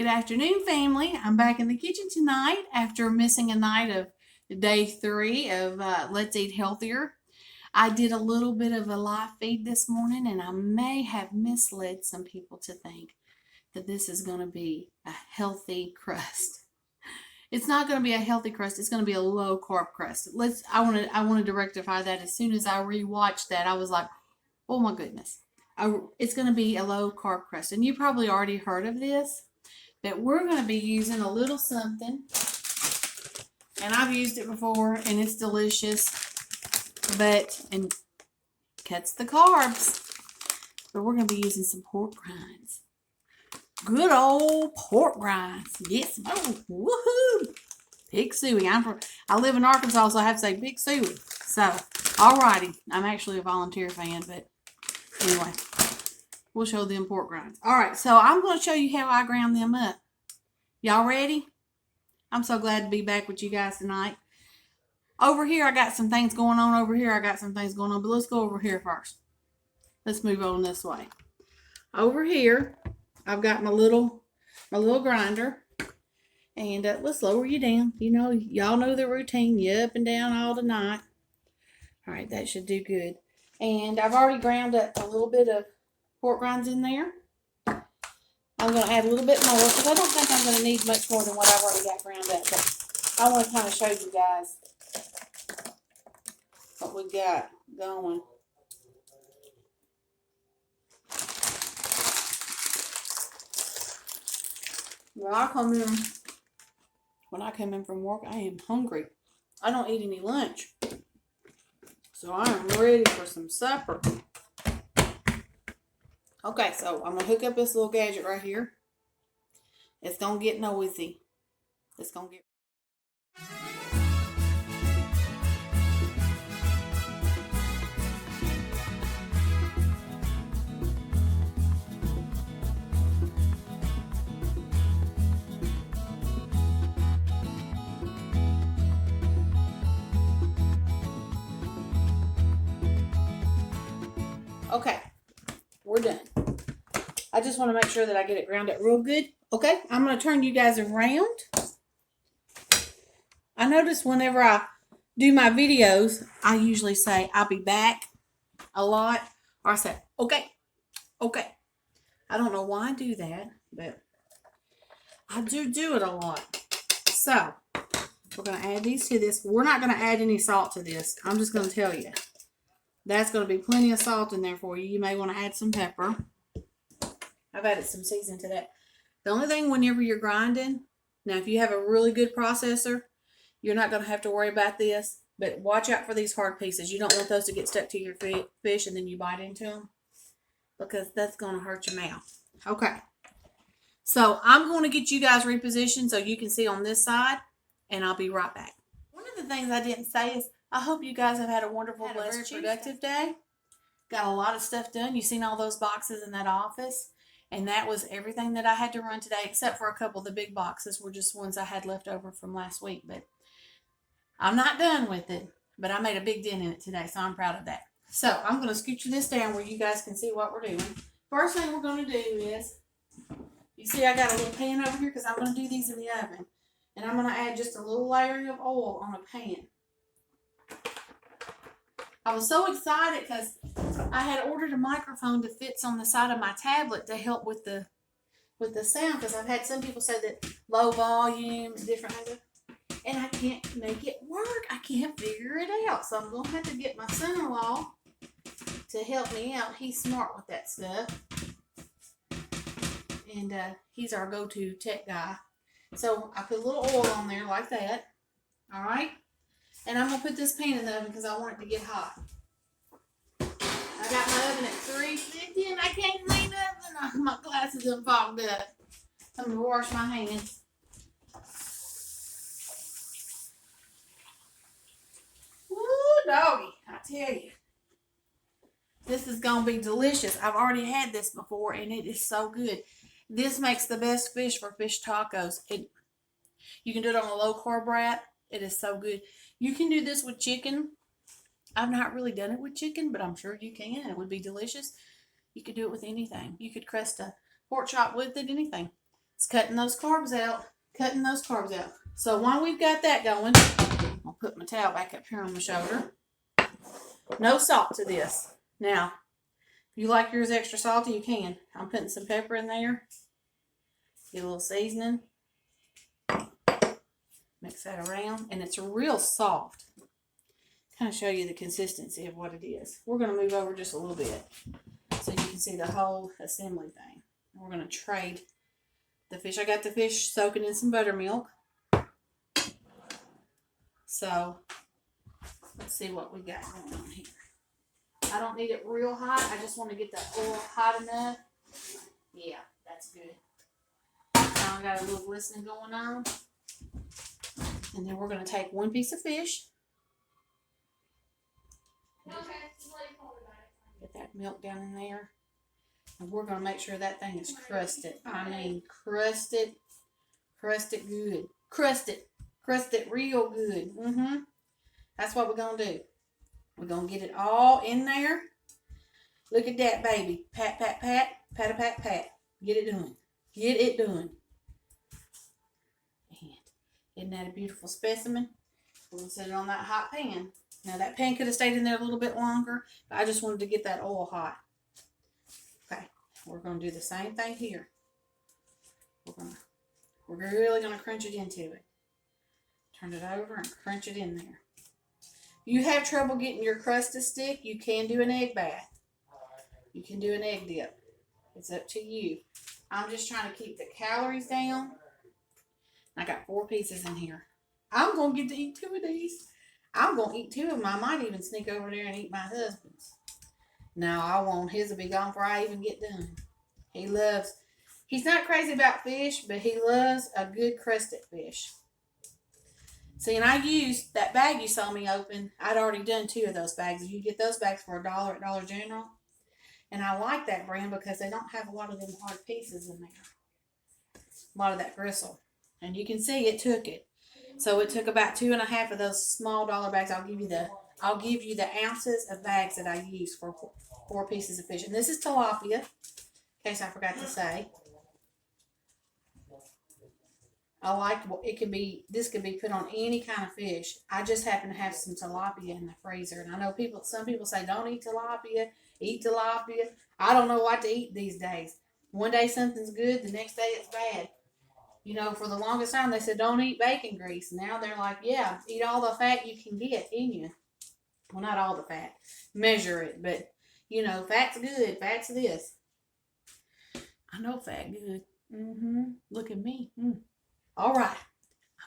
Good afternoon, family. I'm back in the kitchen tonight after missing a night of day 3 of Let's Eat Healthier. I did a little bit of a live feed this morning, and I may have misled some people to think that this is going to be a healthy crust. It's not going to be a healthy crust. It's going to be a low carb crust. I wanted to rectify that. As soon as I rewatched that, I was like, oh my goodness. It's going to be a low carb crust. And you probably already heard of this, but we're going to be using a little something. And I've used it before, and it's delicious, and cuts the carbs. But we're going to be using some pork rinds. Good old pork rinds. Yes, oh, woohoo! Big Suey. I live in Arkansas, so I have to say Big Suey. So, alrighty. I'm actually a volunteer fan, but anyway, we'll show them pork rinds. Alright, so I'm going to show you how I ground them up. Y'all ready? I'm so glad to be back with you guys tonight. Over here, I got some things going on. Over here, I got some things going on. But let's go over here first. Let's move on this way. Over here, I've got my little grinder. And let's lower you down. You know, y'all know the routine. You up and down all the night. All right, that should do good. And I've already ground up a little bit of pork rinds in there. I'm going to add a little bit more because I don't think I'm going to need much more than what I've already got ground up. But I want to kind of show you guys what we got going. When I come in from work, I am hungry. I don't eat any lunch. So I am ready for some supper. Okay, so I'm going to hook up this little gadget right here. It's going to get noisy. It's going to get... Okay, we're done. I just want to make sure that I get it ground up real good. Okay, I'm going to turn you guys around. I notice whenever I do my videos, I usually say, I'll be back a lot. Or I say, okay. I don't know why I do that, but I do it a lot. So, we're going to add these to this. We're not going to add any salt to this. I'm just going to tell you. That's going to be plenty of salt in there for you. You may want to add some pepper. I've added some seasoning to that. The only thing whenever you're grinding, now if you have a really good processor, you're not going to have to worry about this. But watch out for these hard pieces. You don't want those to get stuck to your fish and then you bite into them, because that's going to hurt your mouth. Okay. So I'm going to get you guys repositioned so you can see on this side, and I'll be right back. One of the things I didn't say is I hope you guys have had a wonderful, blessed, productive day. Got a lot of stuff done. You've seen all those boxes in that office. And that was everything that I had to run today, except for a couple of the big boxes were just ones I had left over from last week. But I'm not done with it. But I made a big dent in it today, so I'm proud of that. So I'm going to scooch this down where you guys can see what we're doing. First thing we're going to do is, you see I got a little pan over here because I'm going to do these in the oven. And I'm going to add just a little layering of oil on a pan. I was so excited because I had ordered a microphone that fits on the side of my tablet to help with the sound, because I've had some people say that low volume and different things, and I can't make it work. I can't figure it out. So I'm going to have to get my son-in-law to help me out. He's smart with that stuff. And he's our go-to tech guy. So I put a little oil on there like that. All right. And I'm going to put this pan in the oven because I want it to get hot. I got my oven at 350 and I can't see nothing. My glasses are fogged up. I'm going to wash my hands. Woo, doggy. I tell you. This is going to be delicious. I've already had this before and it is so good. This makes the best fish for fish tacos. You can do it on a low carb wrap. It is so good. You can do this with chicken. I've not really done it with chicken, but I'm sure you can. It would be delicious. You could do it with anything. You could crust a pork chop with it, anything. It's cutting those carbs out. Cutting those carbs out. So while we've got that going, I'll put my towel back up here on my shoulder. No salt to this. Now, if you like yours extra salty, you can. I'm putting some pepper in there. Get a little seasoning. Mix that around. And it's real soft. Kind of show you the consistency of what it is. We're going to move over just a little bit so you can see the whole assembly thing. We're going to trade the fish. I got the fish soaking in some buttermilk. So, let's see what we got going on here. I don't need it real hot. I just want to get the oil hot enough. Yeah, that's good. Now I got a little glistening going on. And then we're going to take one piece of fish. Get that milk down in there. And we're going to make sure that thing is crusted. I mean, crusted. Crusted good. Crusted. Crusted real good. That's what we're going to do. We're going to get it all in there. Look at that, baby. Pat, pat, pat. Pat, pat, pat. Get it done. Get it done. And isn't that a beautiful specimen? We're going to set it on that hot pan. Now, that pan could have stayed in there a little bit longer, but I just wanted to get that oil hot. Okay. We're going to do the same thing here. We're really going to crunch it into it. Turn it over and crunch it in there. If you have trouble getting your crust to stick, you can do an egg bath. You can do an egg dip. It's up to you. I'm just trying to keep the calories down. I got 4 pieces in here. I'm going to get to eat 2 of these. I'm going to eat 2 of them. I might even sneak over there and eat my husband's. No, I won't. His will be gone before I even get done. He's not crazy about fish, but he loves a good crusted fish. See, and I used that bag you saw me open. I'd already done 2 of those bags. You get those bags for $1 at Dollar General. And I like that brand because they don't have a lot of them hard pieces in there. A lot of that gristle. And you can see it took it. So it took about 2.5 of those small dollar bags. I'll give you the ounces of bags that I use for 4 pieces of fish. And this is tilapia, in case I forgot to say. I like this could be put on any kind of fish. I just happen to have some tilapia in the freezer. And I know some people say don't eat tilapia, eat tilapia. I don't know what to eat these days. One day something's good, the next day it's bad. You know, for the longest time they said don't eat bacon grease. Now they're like, yeah, eat all the fat you can get in you. Well, not all the fat. Measure it, but you know, fat's good. Fat's this. I know fat good. Look at me. All right.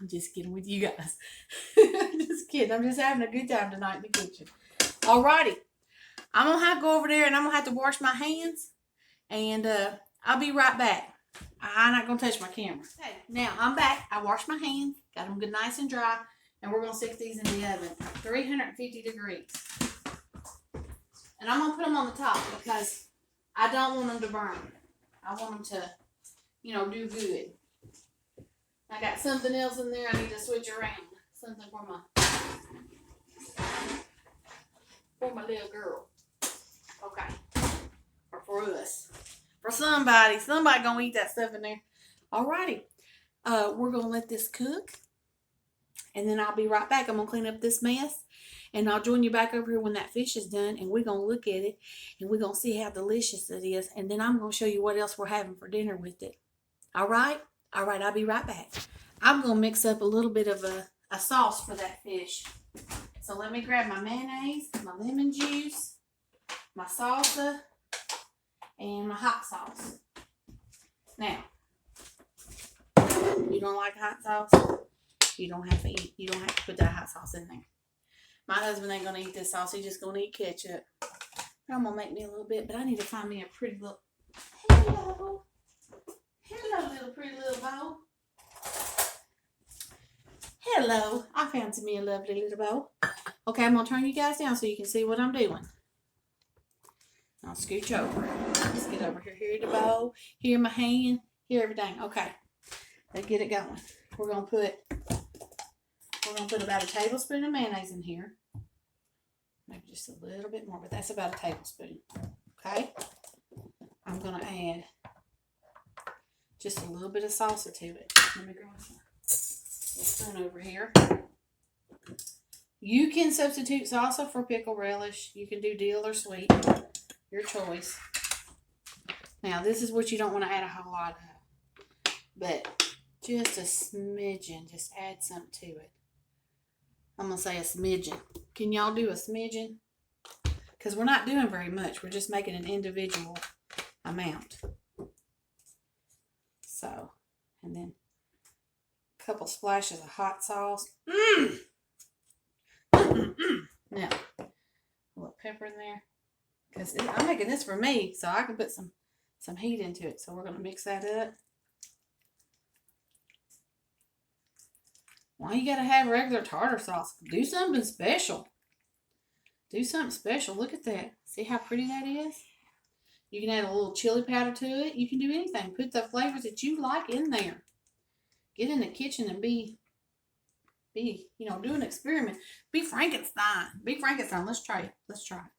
I'm just kidding with you guys. Just kidding. I'm just having a good time tonight in the kitchen. All righty. I'm going to have to go over there and I'm going to have to wash my hands. And I'll be right back. I'm not going to touch my camera. Okay, now I'm back. I washed my hands. Got them good, nice and dry. And we're going to stick these in the oven at 350 degrees. And I'm going to put them on the top because I don't want them to burn. I want them to, you know, do good. I got something else in there I need to switch around. Something for my little girl. Okay. Or for us. For somebody. Somebody gonna eat that stuff in there. Alrighty. We're gonna let this cook. And then I'll be right back. I'm gonna clean up this mess. And I'll join you back over here when that fish is done. And we're gonna look at it. And we're gonna see how delicious it is. And then I'm gonna show you what else we're having for dinner with it. Alright? Alright, I'll be right back. I'm gonna mix up a little bit of a sauce for that fish. So let me grab my mayonnaise, my lemon juice, my salsa, and my hot sauce. Now, you don't like hot sauce? You don't have to put that hot sauce in there. My husband ain't gonna eat this sauce, he's just gonna eat ketchup. I'm gonna make me a little bit, but I need to find me a pretty little, hello, little pretty little bowl. Hello, I found me a lovely little bowl. Okay, I'm gonna turn you guys down so you can see what I'm doing. I'll scooch over. Let's get over here. Here the bowl. Here my hand. Here everything. Okay, let's get it going. We're gonna put about a tablespoon of mayonnaise in here. Maybe just a little bit more, but that's about a tablespoon. Okay. I'm gonna add just a little bit of salsa to it. Let me grab this spoon over here. You can substitute salsa for pickle relish. You can do dill or sweet. Your choice. Now, this is what you don't want to add a whole lot of. But just a smidgen. Just add something to it. I'm going to say a smidgen. Can y'all do a smidgen? Because we're not doing very much. We're just making an individual amount. So, and then a couple splashes of hot sauce. Now, a little pepper in there. Because I'm making this for me, so I can put some heat into it. So we're going to mix that up. Why you got to have regular tartar sauce? Do something special. Do something special. Look at that. See how pretty that is? You can add a little chili powder to it. You can do anything. Put the flavors that you like in there. Get in the kitchen and be, do an experiment. Be Frankenstein. Be Frankenstein. Let's try it. Let's try it.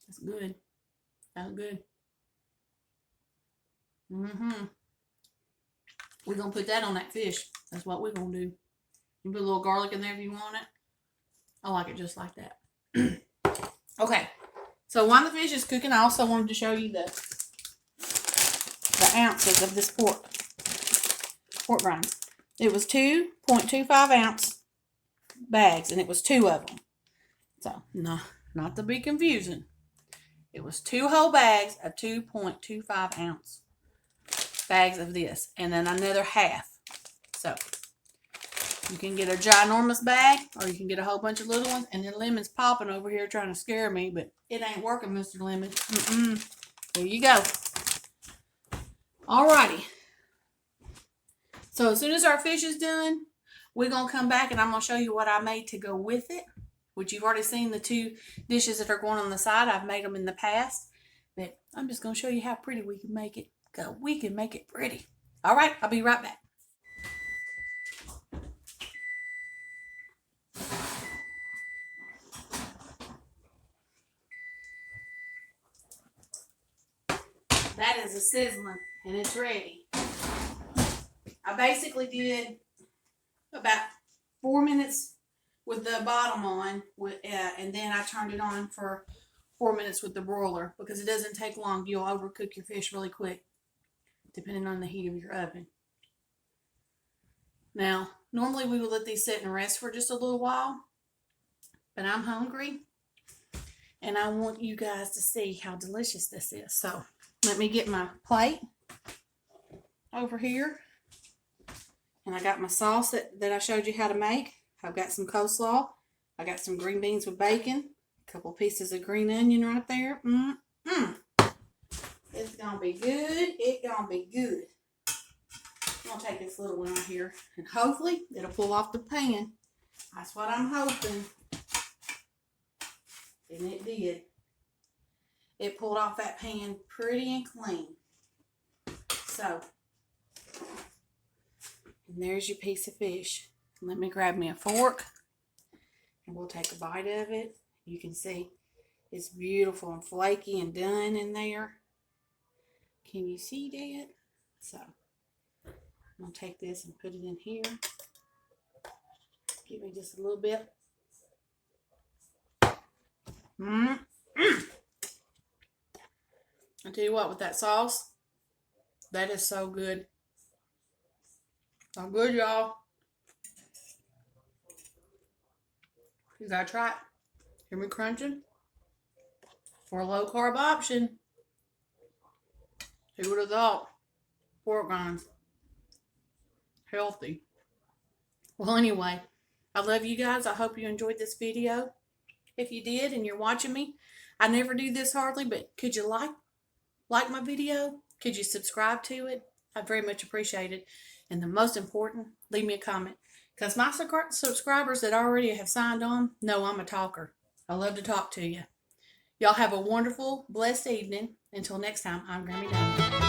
That's good. That's good. We're going to put that on that fish. That's what we're going to do. You put a little garlic in there if you want it. I like it just like that. Okay. So while the fish is cooking, I also wanted to show you the ounces of this pork rinds. It was 2.25 ounce bags, and it was 2 of them. So, no, not to be confusing. It was 2 whole bags of 2.25 ounce bags of this, and then another half. So, you can get a ginormous bag, or you can get a whole bunch of little ones, and then Lemon's popping over here trying to scare me, but it ain't working, Mr. Lemon. There you go. Alrighty. So as soon as our fish is done, we're going to come back and I'm going to show you what I made to go with it, which you've already seen the 2 dishes that are going on the side. I've made them in the past, but I'm just going to show you how pretty we can make it. Go, we can make it pretty. All right, I'll be right back. That is a sizzling, and it's ready. I basically did about 4 minutes with the bottom on, and then I turned it on for 4 minutes with the broiler because it doesn't take long. You'll overcook your fish really quick, depending on the heat of your oven. Now, normally we would let these sit and rest for just a little while, but I'm hungry, and I want you guys to see how delicious this is. So, let me get my plate over here. And I got my sauce that I showed you how to make. I've got some coleslaw. I got some green beans with bacon. A couple pieces of green onion right there. It's going to be good. It's going to be good. I'm going to take this little one right here. And hopefully it'll pull off the pan. That's what I'm hoping. And it did. It pulled off that pan pretty and clean. So, and there's your piece of fish. Let me grab me a fork and we'll take a bite of it. You can see it's beautiful and flaky and done in there. Can you see that? So, I'm going to take this and put it in here. Give me just a little bit. I tell you what, with that sauce, that is so good. So good, y'all. You gotta try it. Hear me crunching? For a low carb option. Who would have thought? Pork rinds. Healthy. Well, anyway, I love you guys. I hope you enjoyed this video. If you did and you're watching me, I never do this hardly, but could you like my video? Could you subscribe to it? I very much appreciate it. And the most important, leave me a comment. Because my subscribers that already have signed on know I'm a talker. I love to talk to you. Y'all have a wonderful, blessed evening. Until next time, I'm Grammy Donna.